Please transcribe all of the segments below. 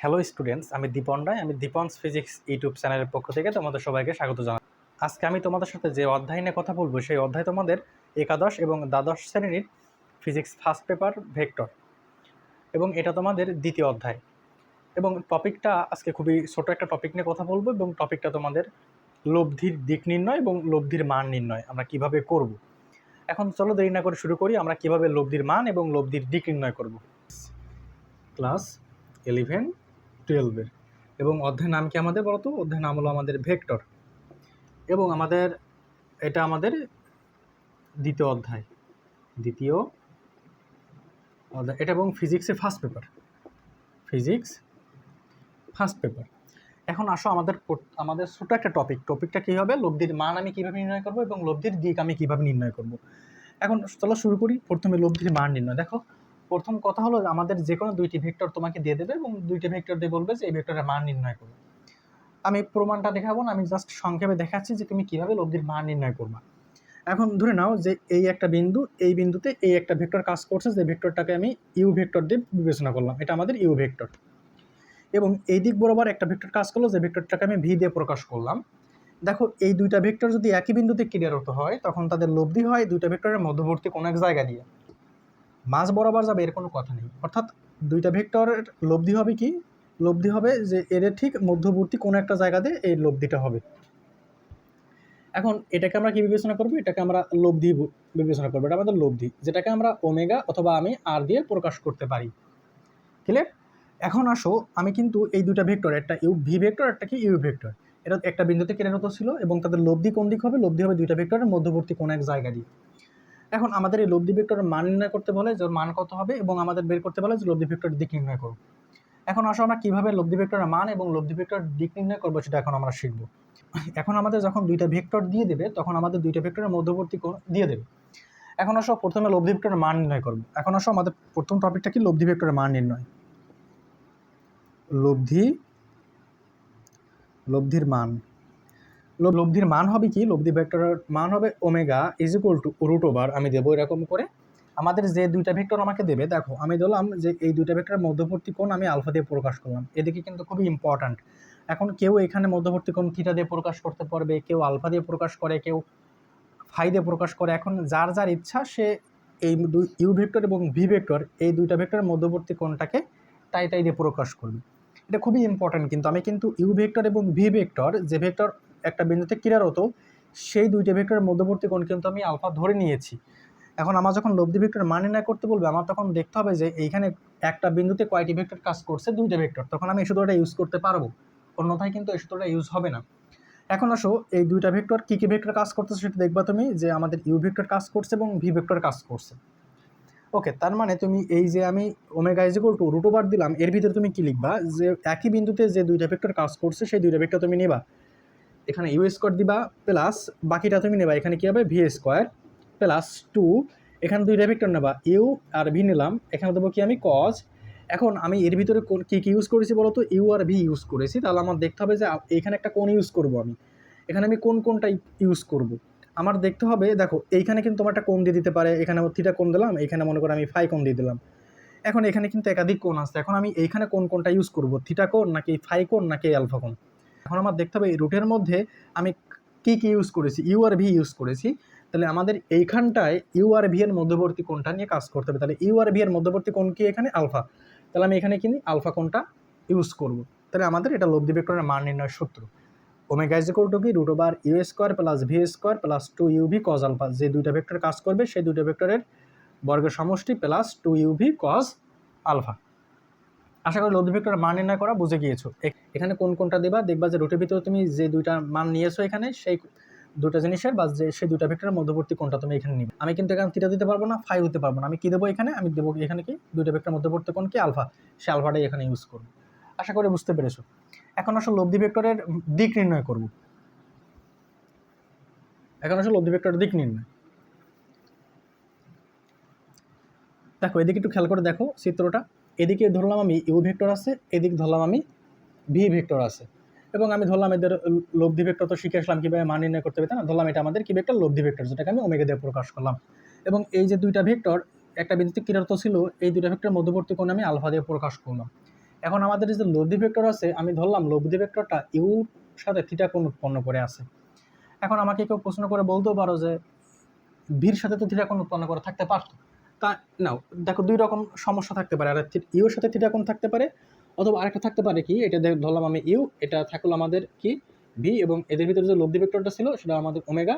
Hello students, আমি দীপন রায়। আমি দীপনস physics YouTube চ্যানেলের পক্ষ থেকে তোমাদের সবাইকে স্বাগত জানাই। আজকে আমি তোমাদের সাথে যে অধ্যায় নিয়ে কথা বলবো সেই অধ্যায় তোমাদের একাদশ এবং দ্বাদশ শ্রেণীর ফিজিক্স ফার্স্ট পেপার ভেক্টর, এবং এটা তোমাদের দ্বিতীয় অধ্যায়। এবং টপিকটা আজকে খুবই ছোট একটা টপিক নিয়ে কথা বলবো, এবং টপিকটা তোমাদের লব্ধির দিক নির্ণয় এবং লব্ধির মান নির্ণয় আমরা কিভাবে করব। এখন চলো দেরি না করে শুরু করি, আমরা কিভাবে লব্ধির মান এবং লব্ধির দিক নির্ণয় করব। ক্লাস 11-12 এবং অধ্যায়ের নাম কি আমাদের বলতো? অধ্যায়ের নাম হলো আমাদের ভেক্টর, এবং এটা আমাদের দ্বিতীয় অধ্যায় এটা, এবং ফিজিক্সের ফার্স্ট পেপার। এখন আসো আমাদের ছোট একটা টপিকটা কী হবে, লব্ধির মান আমি কীভাবে নির্ণয় করব এবং লব্ধির দিক আমি কীভাবে নির্ণয় করব। এখন চলো শুরু করি। প্রথমে লব্ধির মান নির্ণয়। দেখো, প্রথম কথা হলো আমাদের যে কোনো দুইটি ভেক্টর তোমাকে দিয়ে দেবে এবং দুইটি ভেক্টর দিয়ে বলবে যে এই ভেক্টরের মান নির্ণয় করো। আমি প্রমাণটা দেখাবো না, আমি জাস্ট সংক্ষেপে দেখাচ্ছি যে তুমি কিভাবে লব্ধির মান নির্ণয় করবা। এখন ধরে নাও যে এই একটা বিন্দু, এই বিন্দুতে এই একটা ভেক্টর কাজ করছে, যে ভেক্টরটাকে আমি ইউ ভেক্টর দিয়ে বিবেচনা করলাম, এটা আমাদের ইউ ভেক্টর। এবং এই দিক বরাবর একটা ভেক্টর কাজ করলো, যে ভেক্টরটাকে আমি ভি দিয়ে প্রকাশ করলাম। দেখো, এই দুইটা ভেক্টর যদি একই বিন্দুতে ক্রিয়ারত হয় তখন তাদের লব্ধি হয় দুইটা ভেক্টরের মধ্যবর্তী কোনো এক জায়গা দিয়ে, মাঝ বরাবর যাবে এর কোনো কথা নেই। অর্থাৎ দুইটা ভেক্টরের লব্ধি হবে কি? লব্ধি হবে যে এদের ঠিক মধ্যবর্তী কোনো একটা জায়গা দিয়ে এই লব্ধিটা হবে। এখন এটাকে আমরা কি বিবেচনা করবো? এটাকে আমরা লব্ধি বিবেচনা করবো। এটা আমাদের লব্ধি, যেটাকে আমরা ওমেগা অথবা আমি আর দিয়ে প্রকাশ করতে পারি। ক্লিয়ার? এখন আসো, আমি কিন্তু এই দুটা ভেক্টর, একটা ইউ ভি ভেক্টর, একটা কি ইউ ভেক্টর, এটা একটা বিন্দুতে ক্রিয়ারত ছিল এবং তাদের লব্ধি কোন দিক হবে? লব্ধি হবে দুইটা ভেক্টরের মধ্যবর্তী কোনো এক জায়গা দিয়ে। এখন আমাদের এই লব্ধি ভেক্টরের মান নির্ণয় করতে বলে যে ওর মান কত হবে, এবং আমাদের বের করতে বলে যে লব্ধি ভেক্টরের দিক নির্ণয় করো। এখন আসো, আমরা কিভাবে লব্ধি ভেক্টরের মান এবং লব্ধি ভেক্টরের দিক নির্ণয় করবো সেটা এখন আমরা শিখবো। এখন আমাদের যখন দুইটা ভেক্টর দিয়ে দেবে তখন আমাদের দুইটা ভেক্টরের মধ্যবর্তী কোণ দিয়ে দেবে। এখন আসো প্রথমে লব্ধি ভেক্টরের মান নির্ণয় করবো। এখন আসো আমাদের প্রথম টপিকটা কি? লব্ধি ভেক্টরের মান নির্ণয়। লব্ধির মান হবে কি? লব্ধি ভেক্টরের মান হবে omega is equal to root over, আমি দেবো এরকম করে আমাদের যে দুইটা ভেক্টর আমাকে দেবে। দেখো, আমি দিলাম যে এই দুইটা ভেক্টরের মধ্যবর্তী কোণ আমি আলফা দিয়ে প্রকাশ করলাম। এদিকে কিন্তু খুবই ইম্পর্ট্যান্ট। এখন কেউ এখানে মধ্যবর্তী কোণ থিটা দিয়ে প্রকাশ করতে পারবে, কেউ আলফা দিয়ে প্রকাশ করে, কেউ ফাই দিয়ে প্রকাশ করে। এখন যার যার ইচ্ছা সে এই ইউ ভেক্টর এবং ভি ভেক্টর, এই দুইটা ভেক্টরের মধ্যবর্তী কোণটাকে তাই দিয়ে প্রকাশ করবে। এটা খুবই ইম্পর্ট্যান্ট। কিন্তু আমি কিন্তু ইউ ভেক্টর এবং ভি ভেক্টর, যে ভেক্টর একটা বিন্দুতে ক্রিয়ারত, সেই দুইটা ভেক্টরের মধ্যবর্তী কোণ কিন্তু আমি আলফা ধরে নিয়েছি। এখন আমার যখন লব্ধি ভেক্টর মান নির্ণয় করতে বলবে, আমার তখন দেখতে হবে যে এইখানে একটা বিন্দুতে কয়টি ভেক্টর কাজ করছে? দুইটা ভেক্টর। তখন আমি এই সূত্রটা ইউজ করতে পারবো, অন্যথায় কিন্তু এই সূত্রটা ইউজ হবে না। এখন আসো, এই দুইটা ভেক্টর কী ভেক্টর কাজ করতেছে সেটা দেখবা তুমি, যে আমাদের ইউ ভেক্টর কাজ করছে এবং ভি ভেক্টর কাজ করছে। ওকে, তার মানে তুমি এই যে আমি omega is equal to root over দিলাম, এর ভিতরে তুমি কি লিখবা? যে একই বিন্দুতে যে দুইটা ভেক্টর কাজ করছে সেই দুইটা ভেক্টর তুমি নেবা, এখানে ইউ স্কোয়ার দিবা, প্লাস বাকিটা তুমি নেবা, এখানে কী হবে? ভি স্কোয়ার প্লাস 2, এখানে দুইটা ভেক্টর নেবা, ইউ আর ভি নিলাম, এখানে দেবো কি আমি? কজ। এখন আমি এর ভিতরে কী ইউজ করেছি বলো তো? ইউ আর ভি ইউজ করেছি। তাহলে আমার দেখতে হবে যে এখানে একটা কোণ ইউজ করব আমি, এখানে আমি কোনটা ইউজ করব আমার দেখতে হবে। দেখো, এইখানে কিন্তু তোমার একটা কোণ দিয়ে দিতে পারে, এখানে থিটা কোণ দিলাম, এখানে মনে করো আমি ফাই কোণ দিয়ে দিলাম। এখন এখানে কিন্তু একাধিক কোণ আছে, এখন আমি এইখানে কোনটা ইউজ করব? থিটা কোণ নাকি ফাই কোণ নাকি আলফা কোণ? এখন আমার দেখতে হবে এই রুটের মধ্যে আমি কি ইউজ করেছি? ইউ আর ভি ইউজ করেছি। তাহলে আমাদের এইখানটায় ইউ আর ভি এর মধ্যবর্তী কোণটা নিয়ে কাজ করতে হবে। তাহলে ইউ আর ভি এর মধ্যবর্তী কোণ কি? এখানে আলফা। তাহলে আমি এখানে কিনি আলফা কোণটা ইউজ করব। তাহলে আমাদের এটা লব্ধি ভেক্টরের মান নির্ণয় সূত্র। ওমেগা ইজ ইকুয়াল টু কি? Root over U square plus V square plus 2 UV cos alpha. যে দুইটা ভেক্টর কাজ করবে সেই দুইটা ভেক্টরের বর্গের সমষ্টি প্লাস 2 ইউভি কজ আলফা। আশা করি লব্ধি ভেক্টরের মান নির্ণয় করা বুঝে গিয়েছো। এখানে কোনটা দেবা? দেখবা যে রুটের ভিতরে তুমি যে দুইটা মান নিয়েছো এখানে, সেই দুটো জিনিসের বা যে সেই দুইটা ভেক্টরের মধ্যবর্তী কোণটা তুমি এখানে নিবে। আমি কিন্তু এখানে থিটা দিতে পারবো না, ফাই হতে পারবো না। আমি কি দেবো এখানে? আমি দেবো এখানে কি? দুইটা ভেক্টরের মধ্যবর্তী কোণ কি? আলফা। সে আলফাটাই এখানে ইউজ করবো। আশা করি বুঝতে পেরেছো। এখন আসলে লব্ধি ভেক্টরের দিক নির্ণয় করব। লব্ধি ভেক্টরের দিক নির্ণয়। দেখো, এদিকে একটু খেয়াল করে দেখো চিত্রটা। এদিকে ধরলাম আমি ইউ ভেক্টর আছে, এদিকে ধরলাম আমি ভি ভেক্টর আছে, এবং আমি ধরলাম এদের লব্ধি ভেক্টর তো শিখে আসলাম কীভাবে মান নির্ণয় করতে হবে, তাই না? ধরলাম এটা আমাদের কি ভেক্টর? লব্ধি ভেক্টর, যেটাকে আমি ওমেগা দিয়ে প্রকাশ করলাম। এবং এই যে দুইটা ভেক্টর একটা বিন্দুতে ক্রিয়ারত ছিল, এই দুইটা ভেক্টর মধ্যবর্তী কোণ আমি আলফা দিয়ে প্রকাশ করলাম। এখন আমাদের যে লব্ধি ভেক্টর আছে, আমি ধরলাম লব্ধি ভেক্টরটা ইউর সাথে থিটা কোণ উৎপন্ন করে আছে। এখন আমাকে কেউ প্রশ্ন করে বলতেও পারো যে ভির সাথে তো থিটা কোণ উৎপন্ন করে থাকতে পারতো। তা নাও দেখো, দুই রকম সমস্যা থাকতে পারে। আর ইউর সাথে থিটা কোণ থাকতে পারে, অথবা আরেকটা থাকতে পারে কি, এটা ধরলাম আমি ইউ, এটা থাকলো আমাদের কি ভি, এবং এদের ভিতরে যে লব্ধি ভেক্টরটা ছিল সেটা আমাদের ওমেগা।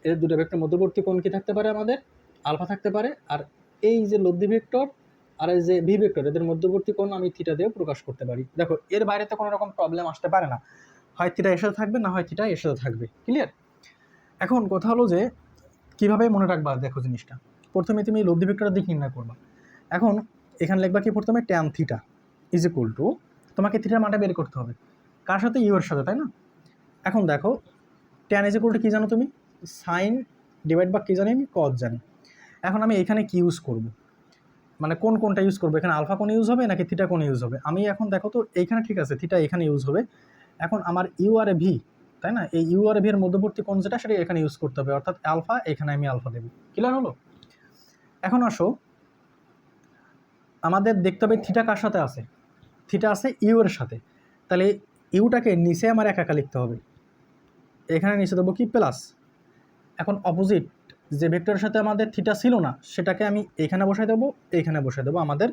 এদের দুটো ভেক্টর মধ্যবর্তী কোণ কি থাকতে পারে, আমাদের আলফা থাকতে পারে। আর এই যে লব্ধি ভেক্টর আর এই যে ভি ভেক্টর, এদের মধ্যবর্তী কোণ আমি থিটা দিয়ে প্রকাশ করতে পারি। দেখো এর বাইরে তো কোনো রকম প্রবলেম আসতে পারে না, হয় থিটা এর সাথে থাকবে, না হয় থিটা এর সাথে থাকবে। ক্লিয়ার? এখন কথা হলো যে কীভাবে মনে রাখবা। দেখো জিনিসটা, প্রথমে তুমি লব্ধি ভেক্টরের দিক নির্ণয় করবা। এখন এখানে লিখবা কি, প্রথমে tan theta is equal two, তোমাকে থিটার মানটা বের করতে হবে কার সাথে, ইউ এর সাথে, তাই না? এখন দেখো ট্যান ইজ ইকুয়াল টু কী জানো তুমি, সাইন ডিভাইড বা কী জানি, আমি কজ জানি। এখন আমি এখানে কি ইউজ করব, মানে কোনটা ইউজ করবো, এখানে আলফা কোন ইউজ হবে নাকি থিটা কোন ইউজ হবে? আমি এখন দেখো তো এইখানে ঠিক আছে, থিটা এখানে ইউজ হবে। এখন আমার ইউ আর এ ভি, তাই না, এই ইউ আর এ ভি এর মধ্যবর্তী কোণ যেটা, সেটা এখানে ইউজ করতে হবে, অর্থাৎ আলফা, এখানে আমি আলফা দেবো। ক্লিয়ার হলো? এখন আসো, আমাদের দেখতে হবে থিটা কার সাথে আছে, থিটা আছে ইউ এর সাথে। তাহলে ইউটাকে নিচে আমার একা লিখতে হবে, এখানে নিচে দেবো কি প্লাস। এখন অপোজিট যে ভেক্টরের সাথে আমাদের থিটা ছিল না, সেটাকে আমি এইখানে বসাই দেবো, এইখানে বসাই দেবো আমাদের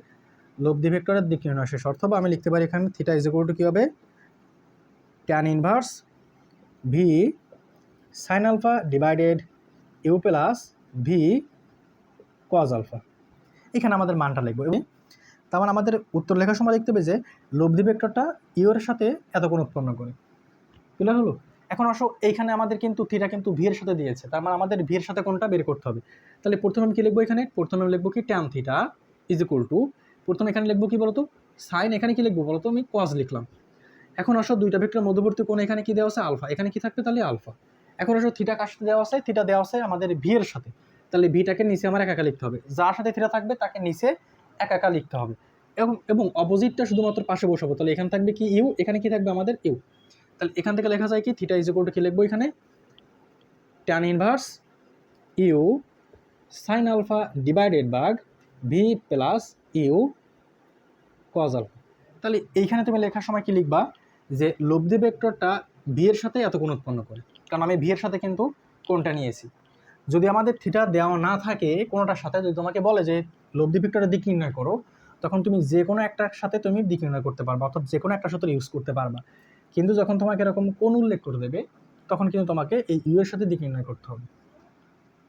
লব্ধি ভেক্টরের দিক নির্ণয় শেষ। অথবা আমি লিখতে পারি এখানে থিটা ইজ ইকুয়াল টু কী হবে, tan inverse V sine alpha divided U plus V cos alpha. এখানে আমাদের মানটা লিখবো। এবং তার মানে আমাদের উত্তর লেখার সময় দেখতে হবে যে লব্ধি ভেক্টরটা ইউ এর সাথে এত কোণ উৎপন্ন করে। ক্লিয়ার হলো? এখন আসো, এইখানে আমাদের কিন্তু থিটা কিন্তু ভি এর সাথে দিয়েছে, তার মানে আমাদের ভি এর সাথে কোণটা বের করতে হবে। তাহলে প্রথমে আমি কি লিখবো, এখানে প্রথমে আমি লিখবো কি tan theta is equal two, প্রথমে এখানে লিখবো কি বলতো, সাইন, এখানে কি লিখবো বলতো, আমি কজ লিখলাম। এখন আসো দুইটা ভেক্টর মধ্যবর্তী কোণ, এখানে কি দেওয়া আছে আলফা, এখানে কি থাকবে তাহলে আলফা। এখন আসো থিটা কার সাথে দেওয়া আছে, থিটা দেওয়া আছে আমাদের ভি এর সাথে, তাহলে ভিটাকে নিচে আমার একা লিখতে হবে, যার সাথে থিটা থাকবে তাকে নিচে একা লিখতে হবে। এবং অপোজিটটা শুধুমাত্র পাশে বসাবো, তাহলে এখানে থাকবে কি ইউ, এখানে কি থাকবে আমাদের ইউ। তাহলে এখান থেকে লেখা যায় কি, থিটা ইজ ইকুয়াল টু কি লিখবো এখানে, tan inverse U sine alpha divided by V plus U cos alpha. তাহলে এইখানে তুমি লেখার সময় কি লিখবা, যে লব্ধি ভেক্টরটা ভি এর সাথে এত কোণ উৎপন্ন করে, কারণ আমি ভি এর সাথে কিন্তু কোণটা নিয়েছি। যদি আমাদের থিটা দেওয়া না থাকে কোনোটার সাথে, যদি তোমাকে বলে যে লব্ধি ভেক্টরের দিক নির্ণয় করো, তখন তুমি যে কোনো একটার সাথে তুমি দিক নির্ণয় করতে পারবা, অর্থাৎ যে কোনো একটা সূত্র ইউজ করতে পারবা। কিন্তু যখন তোমাকে এরকম কোণ উল্লেখ করে দেবে, তখন কিন্তু তোমাকে এই ইউ এর সাথে দিক নির্ণয় করতে হবে,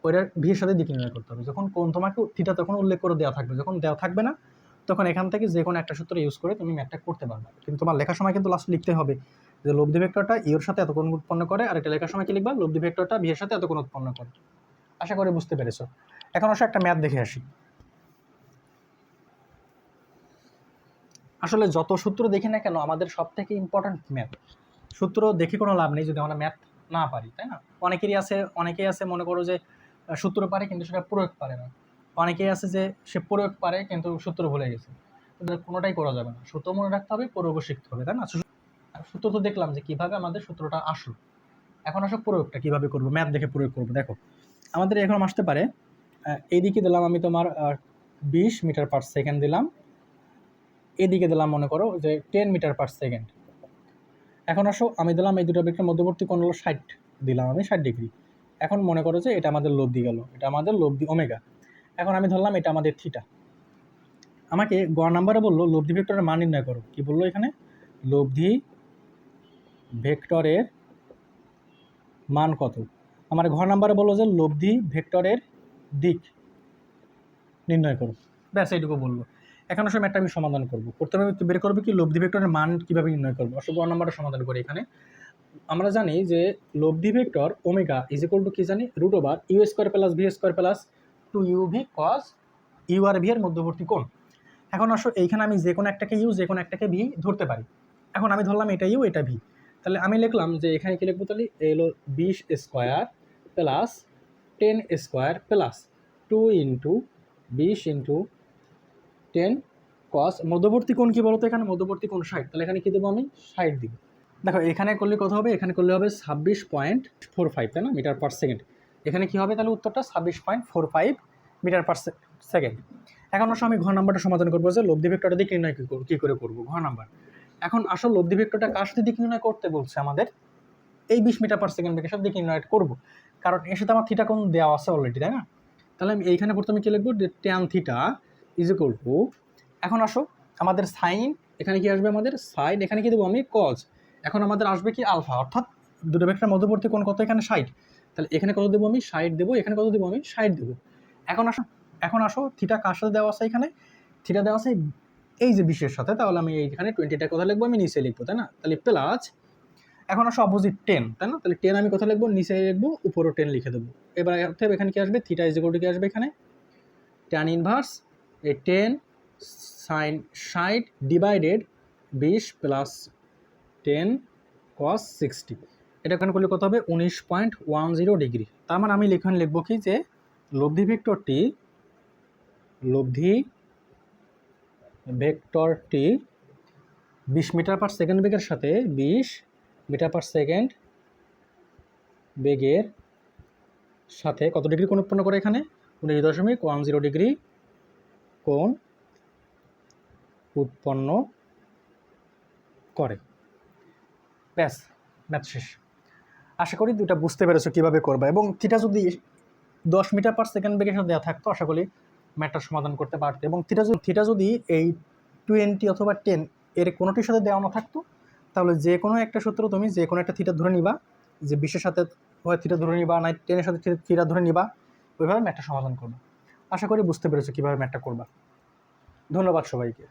ওইটার ভি এর সাথে দিক নির্ণয় করতে হবে। যখন কোণ তোমাকে থিটা তখন উল্লেখ করে দেওয়া থাকবে, যখন দেওয়া থাকবে না, তখন এখান থেকে যে কোনো একটা সূত্র ইউজ করে তুমি ম্যাথটা করতে পারবে। কিন্তু তোমার লেখার সময় কিন্তু লাস্ট লিখতে হবে যে লব্ধি ভেক্টরটা ইউ এর সাথে এত কোণ উৎপন্ন করে, আর এটা লেখার সময় কি লিখবা, লব্ধি ভেক্টরটা ভি এর সাথে এত কোণ উৎপন্ন করে। আশা করি বুঝতে পেরেছো। এখন আসলে একটা ম্যাথ দেখে আসি। আসলে যত সূত্র দেখি না কেন, আমাদের সব থেকে ইম্পর্ট্যান্ট ম্যাথ। সূত্র দেখে কোনো লাভ নেই যদি আমরা ম্যাথ না পারি, তাই না? অনেকেই আছে মনে করো যে সূত্র পারে কিন্তু সেটা প্রয়োগ পারে না। অনেকেই আছে যে সে প্রয়োগ পারে কিন্তু সূত্র ভুলে গেছে। কোনোটাই করা যাবে না, সূত্র মনে রাখতে হবে, প্রয়োগও শিখতে হবে, তাই না? সূত্র তো দেখলাম যে কীভাবে আমাদের সূত্রটা আসলো, এখন আসলে প্রয়োগটা কীভাবে করবো, ম্যাথ দেখে প্রয়োগ করবো। দেখো আমাদের এখন আসতে পারে, এইদিকে দিলাম আমি তোমার 20 মিটার পার সেকেন্ড দিলাম, এদিকে দিলাম মনে করো যে 10 মিটার পার সেকেন্ড। এখন আসো, আমি দিলাম এই দুটো ভেক্টর মধ্যবর্তী কোণ হলো 60, দিলাম আমি 60 ডিগ্রি। এখন মনে করো যে এটা আমাদের লব্ধি গেল, এটা আমাদের লব্ধি ওমেগা। এখন আমি ধরলাম এটা আমাদের থিটা। আমাকে গ নাম্বারে বললো লব্ধি ভেক্টরের মান নির্ণয় করো। কি বললো এখানে, লব্ধি ভেক্টরের মান কত। আমার ঘ নাম্বারে বললো যে লব্ধি ভেক্টরের দিক নির্ণয় করো, ব্যাস এইটুকু বললো। এখন আসলে ম্যাথটা আমি সমাধান করবো। প্রথমে আমি বের করবো কি লব্ধি ভেক্টরের মান কীভাবে নির্ণয় করবো। আসলে গ নাম্বারটা সমাধান করি। এখানে আমরা জানি যে লব্ধি vector omega is equal to কি জানি, root over U square plus V square plus 2uv cos U আর ভি এর মধ্যবর্তী কোণ। এখন আসো এইখানে আমি যে কোনো একটাকে ইউ, যে কোনো একটাকে ভি ধরতে পারি। এখন আমি ধরলাম এটা ইউ, এটা ভি, তাহলে আমি লিখলাম যে এখানে কি লিখবো, তাহলে এলো 20 square plus 10 square plus 2 into 20 into 10 কস মধ্যবর্তী কোণ কি বলতো, এখানে মধ্যবর্তী কোণ 60, তাহলে এখানে কি দেবো আমি 60 দিব। দেখো এখানে করলে কত হবে, এখানে করলে হবে 26.45, তাই না, মিটার পার সেকেন্ড। এখানে কি হবে তাহলে উত্তরটা 26.45 মিটার পার সেকেন্ড। সেকেন্ড। এখন আসো আমি ঘর নাম্বারটা সমাধান করবো যে লব্ধি ভেক্টরটা দিক নির্ণয় কী করে করবো। ঘর নাম্বার, এখন আসল লব্ধি ভেক্টরটা কার সাথে দিক নির্ণয় করতে বলছে আমাদের, এই 20 মিটার পার সেকেন্ড বেগের সাথে দিক নির্ণয় করবো, কারণ এর সাথে আমার থিটা কোণ দেওয়া আছে অলরেডি, তাই না? তাহলে আমি এইখানে প্রথমে কি লিখবো, tan theta is equal two, এখন আসো আমাদের সাইন, এখানে কি আসবে আমাদের সাইন, এখানে কি দেবো আমি কজ, এখন আমাদের আসবে কি আলফা, অর্থাৎ দুটো ভেক্টরের মধ্যবর্তী কোণ কত, এখানে 60, তাহলে এখানে কত দেবো আমি 60 দেবো, এখানে কত দেবো আমি 60 দেবো। এখন আসো থিটা কার সাথে দেওয়া আছে, এখানে থিটা দেওয়া আছে এই যে 20-এর সাথে, তাহলে আমি এইখানে 20টা কোথায় লিখবো, আমি নিচে লিখবো, তাই না? তাহলে প্লাস, এখন আসো অপোজিট 10, তাই না? তাহলে 10 আমি কোথায় লিখবো, নিচে লিখবো, উপরও 10 লিখে দেবো। এবার অর্থাৎ এখানে কি আসবে, থিটা ইজ ইকুয়াল টু কি আসবে, এখানে ট্যান ইনভার্স এই 10 সাইন 60 ডিভাইডেড 20 প্লাস 10 cos 60, এটা এখানে করলে কত হবে, 19.10 ডিগ্রি। তার মানে আমি এখানে লিখবো কি, যে লব্ধি ভেক্টরটি 20 মিটার পার সেকেন্ড বেগের সাথে 20 মিটার পার সেকেন্ড বেগের সাথে কত ডিগ্রি কোণ উৎপন্ন করে, এখানে 19.10 ডিগ্রি কোণ উৎপন্ন করে। ব্যাস, ম্যাথ শেষ। আশা করি দুটা বুঝতে পেরেছো কীভাবে করবে, এবং থিটা যদি 10 মিটার পার সেকেন্ড বেগের সাথে দেওয়া থাকতো, আশা করি ম্যাথটা সমাধান করতে পারতে, এবং থিটা যদি এই 20 অথবা 10 এর কোনোটির সাথে দেওয়া না থাকতো, তাহলে যে কোনো একটা সূত্র তুমি যে কোনো একটা থিটা ধরে নিবা, যে 20-এর সাথে হয় থিটা ধরে নিবা, না 10-এর সাথে থিটা ধরে নিবা, ওইভাবে ম্যাথটা সমাধান করবা। আশা করি বুঝতে পেরেছো কীভাবে ম্যাথটা করবা। ধন্যবাদ সবাইকে।